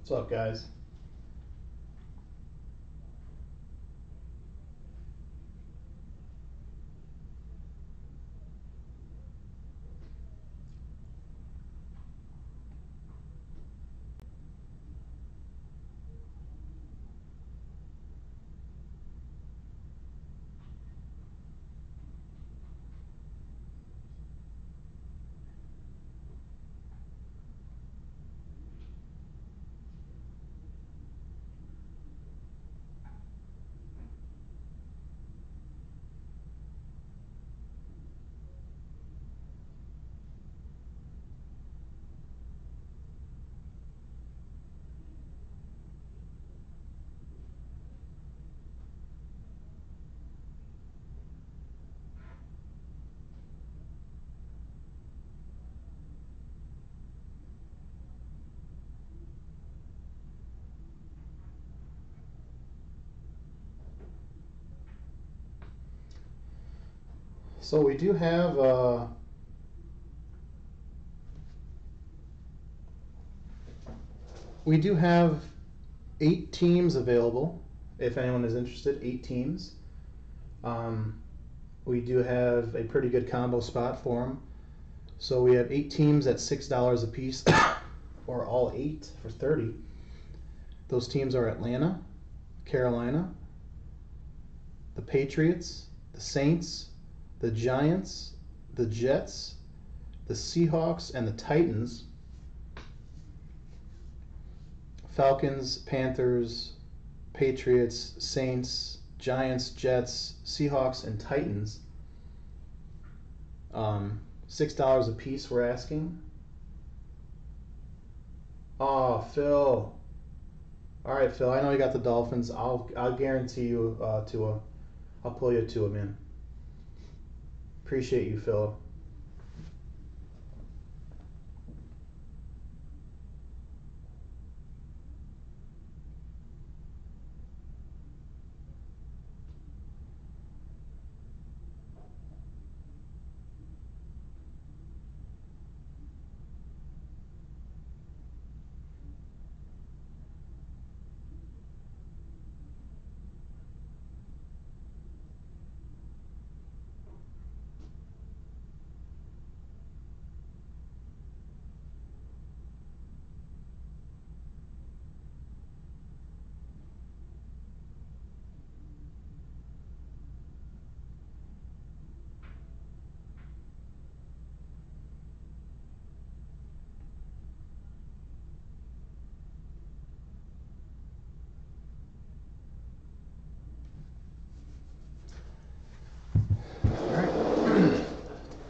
What's up, guys? So we do have eight teams available. If anyone is interested, 8 teams. We do have a pretty good combo spot for them. So we have 8 teams at $6 a piece, or all 8 for $30. Those teams are Atlanta, Carolina, the Patriots, the Saints, the Giants, the Jets, the Seahawks, and the Titans. Falcons, Panthers, Patriots, Saints, Giants, Jets, Seahawks, and Titans. $6 a piece we're asking. Oh, Phil. All right, Phil. I know you got the Dolphins. I'll guarantee you Tua. I'll pull you Tua, man. Appreciate you, Phil.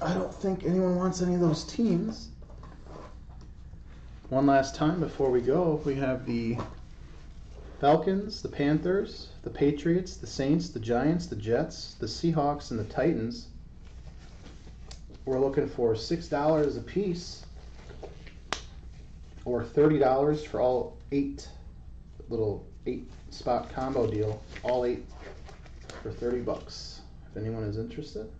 I don't think anyone wants any of those teams. One last time before we go, we have the Falcons, the Panthers, the Patriots, the Saints, the Giants, the Jets, the Seahawks, and the Titans. We're looking for $6 a piece, or $30 for all 8. Little 8-spot combo deal, all 8 for $30. If anyone is interested.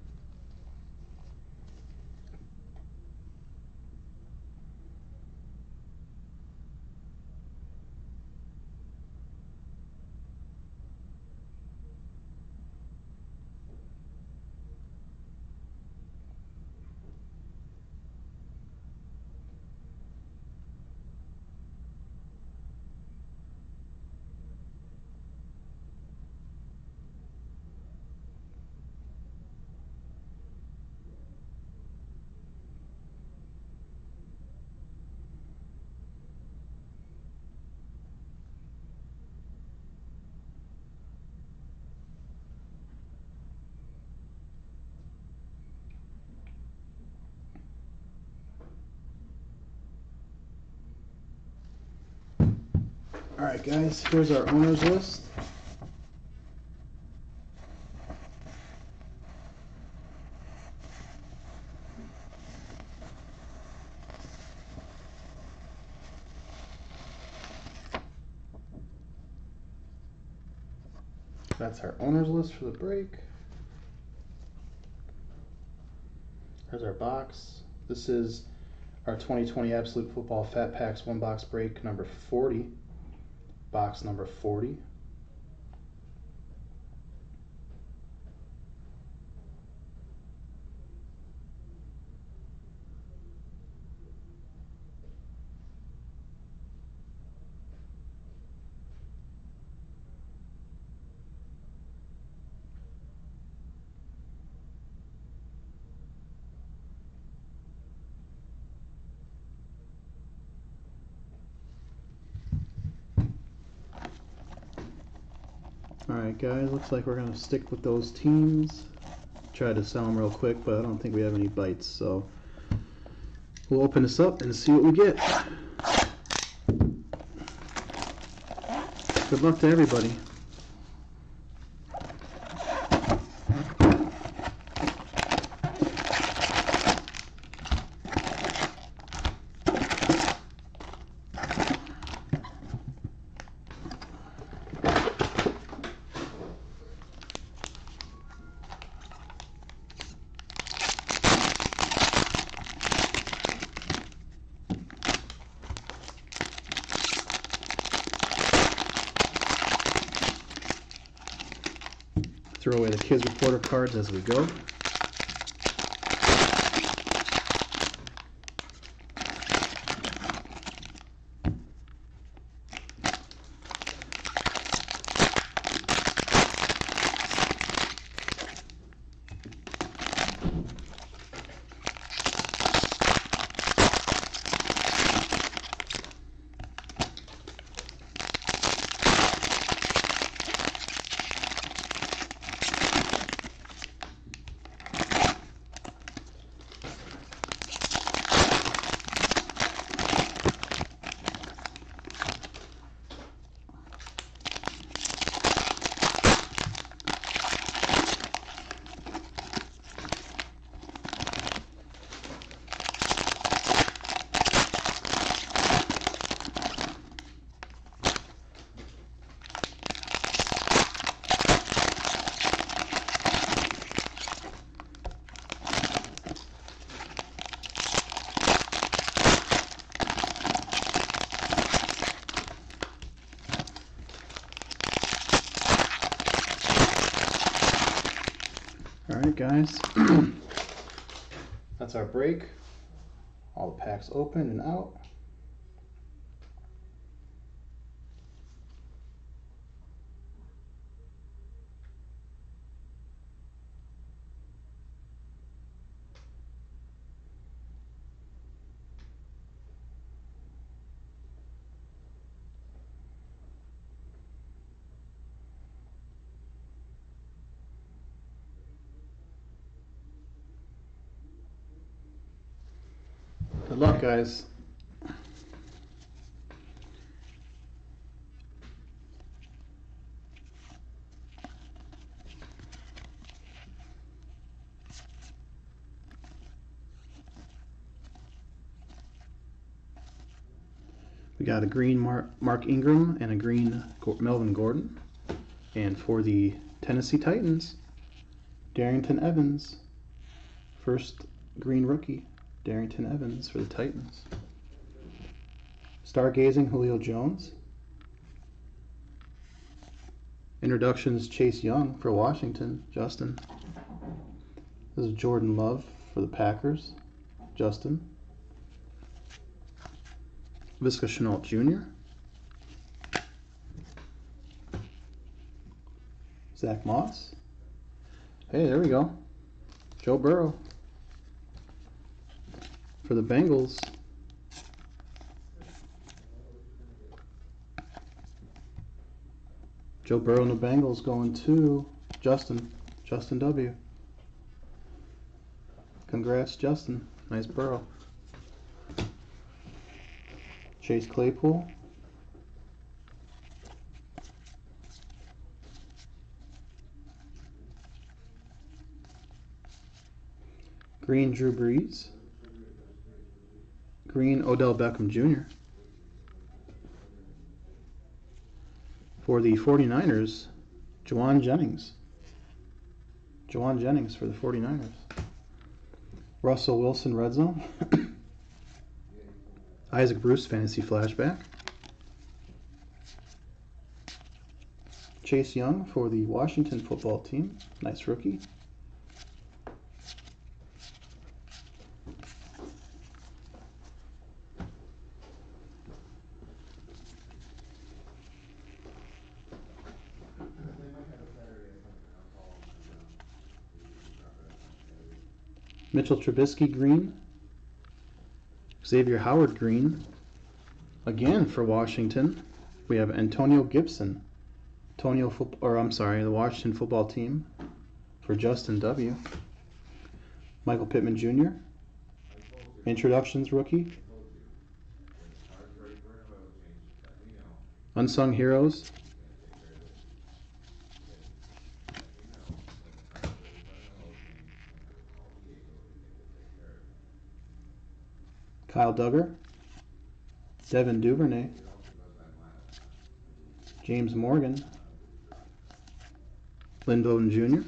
All right, guys, here's our owners list. That's our owners list for the break. There's our box. This is our 2020 Absolute Football Fat Packs 1 box break number 40. box number 40. Alright guys, looks like we're going to stick with those teams. Try to sell them real quick, but I don't think we have any bites, so we'll open this up and see what we get. Good luck to everybody. Throw away the kids reporter cards as we go. Alright guys, that's our break. All the packs open and out. Good luck, guys. We got a green Mark Ingram and a green Melvin Gordon. And for the Tennessee Titans, Darrington Evans, first green rookie. Darrington Evans for the Titans. Stargazing, Julio Jones. Introductions, Chase Young for Washington, Justin. This is Jordan Love for the Packers, Justin. Visca Chenault Jr. Zach Moss. Hey, there we go. Joe Burrow. For the Bengals, Joe Burrow and the Bengals going to Justin W. Congrats, Justin. Nice Burrow. Chase Claypool. Green Drew Brees. Green Odell Beckham Jr. For the 49ers, Juwan Jennings. Juwan Jennings for the 49ers. Russell Wilson Red Zone. Isaac Bruce Fantasy Flashback. Chase Young for the Washington football team. Nice rookie. Mitchell Trubisky green. Xavier Howard green. Again for Washington, we have Antonio Gibson. The Washington football team for Justin W. Michael Pittman Jr. Introductions rookie. Unsung Heroes. Kyle Duggar, Devin Duvernay, James Morgan, Lynn Bowden Jr.,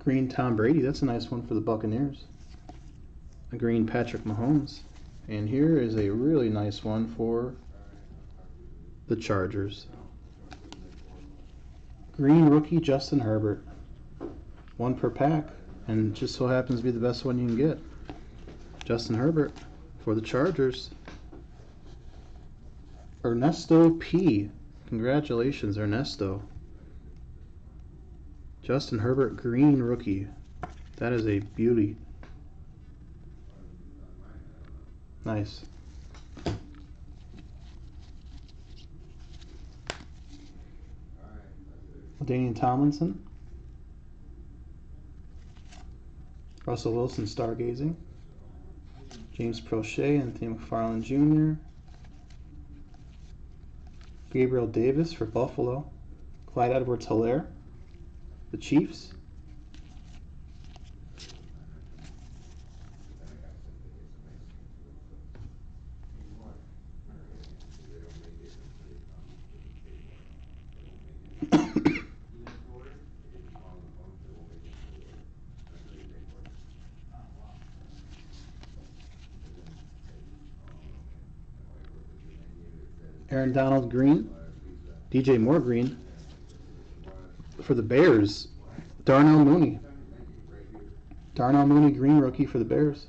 green Tom Brady, that's a nice one for the Buccaneers. A green Patrick Mahomes. And here is a really nice one for the Chargers. Green rookie Justin Herbert. One per pack, and just so happens to be the best one you can get. Justin Herbert for the Chargers. Ernesto P. Congratulations, Ernesto. Justin Herbert green rookie. That is a beauty. Nice. Daniel Tomlinson. Russell Wilson stargazing. James Prochet, Anthony McFarland Jr. Gabriel Davis for Buffalo. Clyde Edwards-Helaire, the Chiefs. Aaron Donald green. DJ Moore green. For the Bears, Darnell Mooney. Darnell Mooney green rookie for the Bears.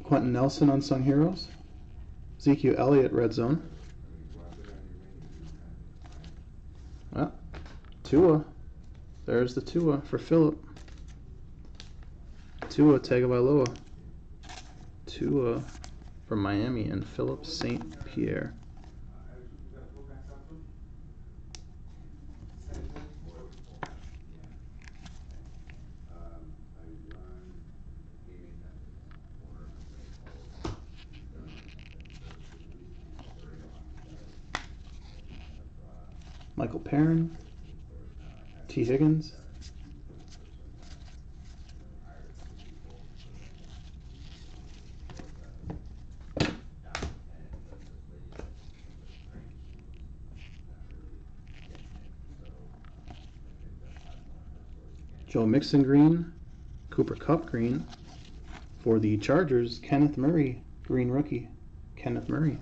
Quentin Nelson Unsung Heroes. Ezekiel Elliott red zone. Well, Tua. There's the Tua for Phillip. Tua Tagovailoa. Tua from Miami and Philip St. Pierre. Michael Perrin, T. Higgins, Joe Mixon green, Cooper Kupp green. For the Chargers, Kenneth Murray, green rookie, Kenneth Murray.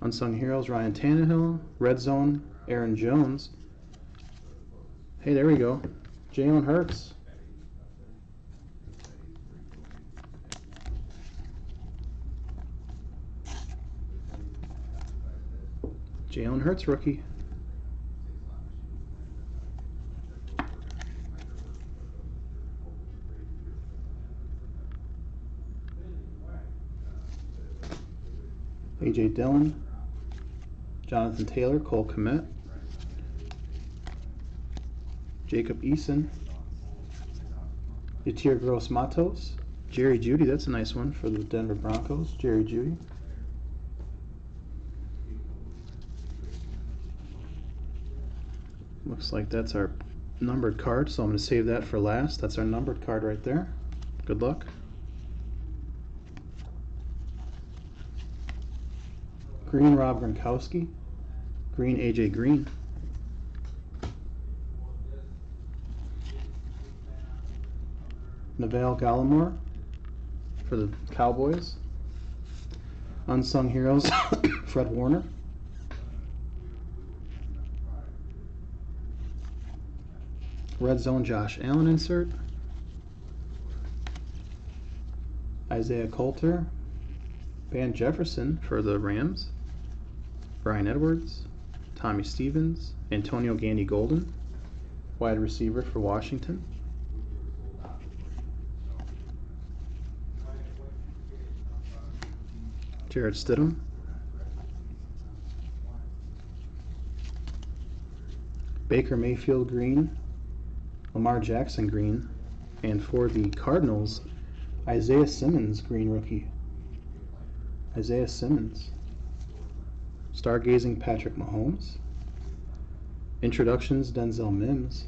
Unsung Heroes, Ryan Tannehill, red zone, Aaron Jones. Hey, there we go. Jalen Hurts. Jalen Hurts rookie. A.J. Dillon, Jonathan Taylor, Cole Kmet, Jacob Eason, Yatir Gross-Matos, Jerry Jeudy, that's a nice one for the Denver Broncos, Jerry Jeudy. Looks like that's our numbered card, so I'm going to save that for last. That's our numbered card right there. Good luck. Green Rob Gronkowski, green AJ Green. Neville Gallimore for the Cowboys. Unsung Heroes, Fred Warner. Red Zone Josh Allen insert. Isaiah Coulter. Van Jefferson for the Rams. Brian Edwards. Tommy Stevens. Antonio Gandy Golden, wide receiver for Washington. Jarrett Stidham. Baker Mayfield green. Lamar Jackson green. And for the Cardinals, Isaiah Simmons green rookie. Isaiah Simmons. Stargazing Patrick Mahomes. Introductions Denzel Mims.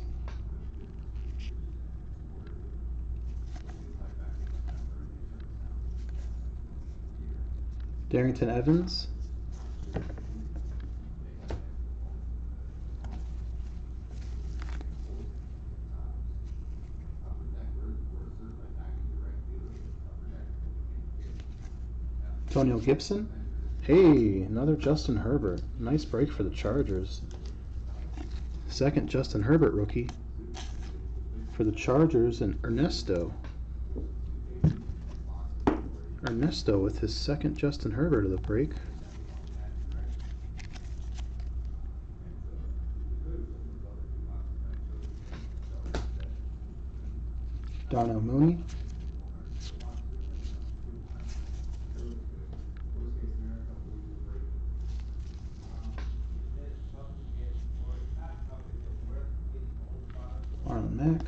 Darrington Evans. Antonio Gibson. Hey, another Justin Herbert. Nice break for the Chargers. Second Justin Herbert rookie for the Chargers, and Ernesto with his second Justin Herbert of the break. Darnell Mooney. Marlon Mack.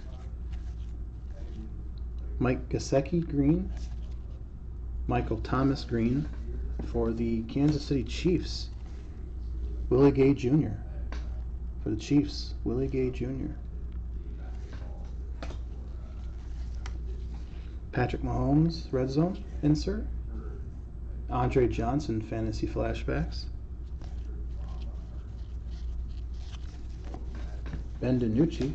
Mike Gesicki green. Michael Thomas green for the Kansas City Chiefs. Willie Gay Jr. for the Chiefs. Willie Gay Jr. Patrick Mahomes red zone insert. Andre Johnson fantasy flashbacks. Ben DiNucci.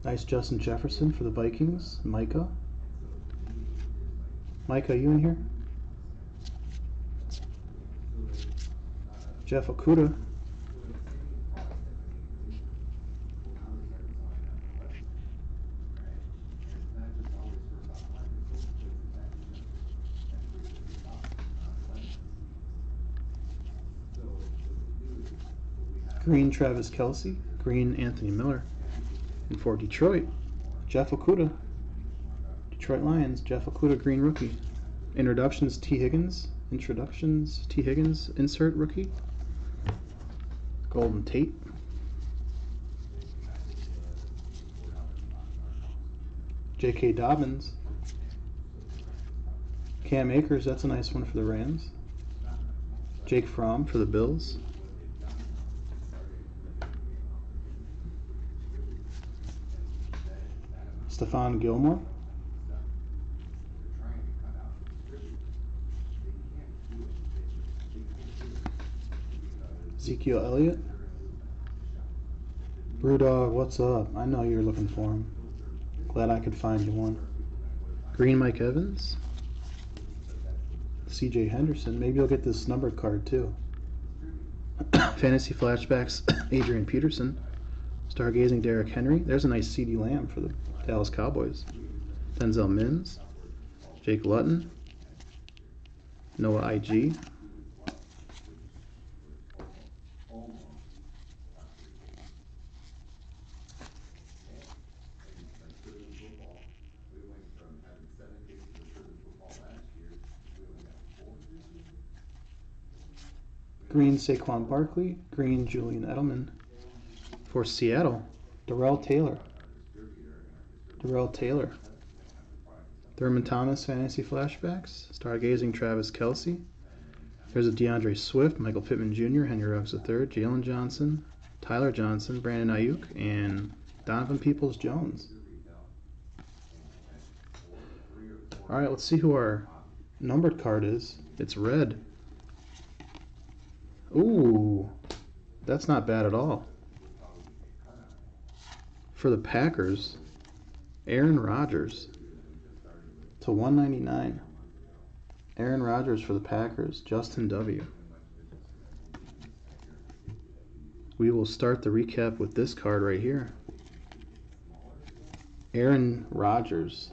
Nice Justin Jefferson for the Vikings. Micah, you in here? Jeff Okudah. Green Travis Kelce. Green Anthony Miller. And for Detroit, Jeff Okudah. Detroit Lions, Jeff Okudah, green rookie. Introductions, T. Higgins. Insert rookie. Golden Tate. J.K. Dobbins. Cam Akers, that's a nice one for the Rams. Jake Fromm for the Bills. Stephon Gilmore. Ezekiel Elliott. Brewdog, what's up? I know you're looking for him. Glad I could find you one. Green Mike Evans. CJ Henderson. Maybe you'll get this numbered card too. Fantasy flashbacks, Adrian Peterson. Stargazing Derrick Henry. There's a nice CD Lamb for the Dallas Cowboys. Denzel Mims. Jake Luton. Noah IG. Green Saquon Barkley. Green Julian Edelman. For Seattle, Darrell Taylor. Thurman Thomas fantasy flashbacks. Stargazing Travis Kelce. There's a DeAndre Swift, Michael Pittman Jr., Henry Ruggs III, Jalen Johnson, Tyler Johnson, Brandon Ayuk, and Donovan Peoples-Jones. All right, let's see who our numbered card is. It's red. Ooh, that's not bad at all. For the Packers, Aaron Rodgers to 199. Aaron Rodgers for the Packers. Justin W. We will start the recap with this card right here. Aaron Rodgers,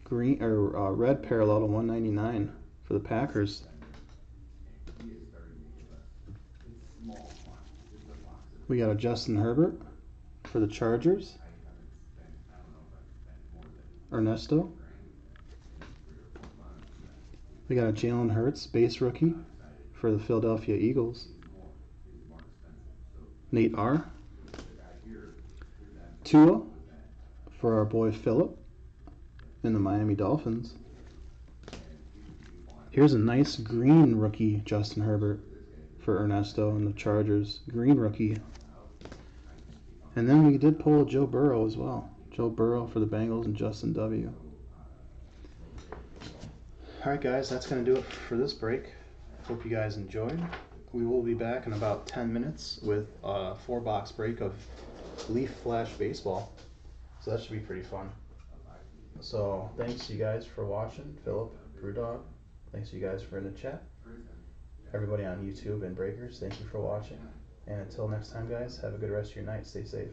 green or red parallel to 199 for the Packers. We got a Justin Herbert for the Chargers. Ernesto. We got a Jalen Hurts base rookie for the Philadelphia Eagles. Nate R. Tua for our boy Philip in the Miami Dolphins. Here's a nice green rookie Justin Herbert for Ernesto and the Chargers. Green rookie. And then we did pull a Joe Burrow as well. Joe Burrow for the Bengals and Justin W. Alright guys, that's going to do it for this break. Hope you guys enjoyed. We will be back in about 10 minutes with a 4-box break of Leaf Flash Baseball. So that should be pretty fun. So thanks you guys for watching. Philip, Brewdog, thanks you guys for in the chat. Everybody on YouTube and Breakers, thank you for watching. And until next time guys, have a good rest of your night. Stay safe.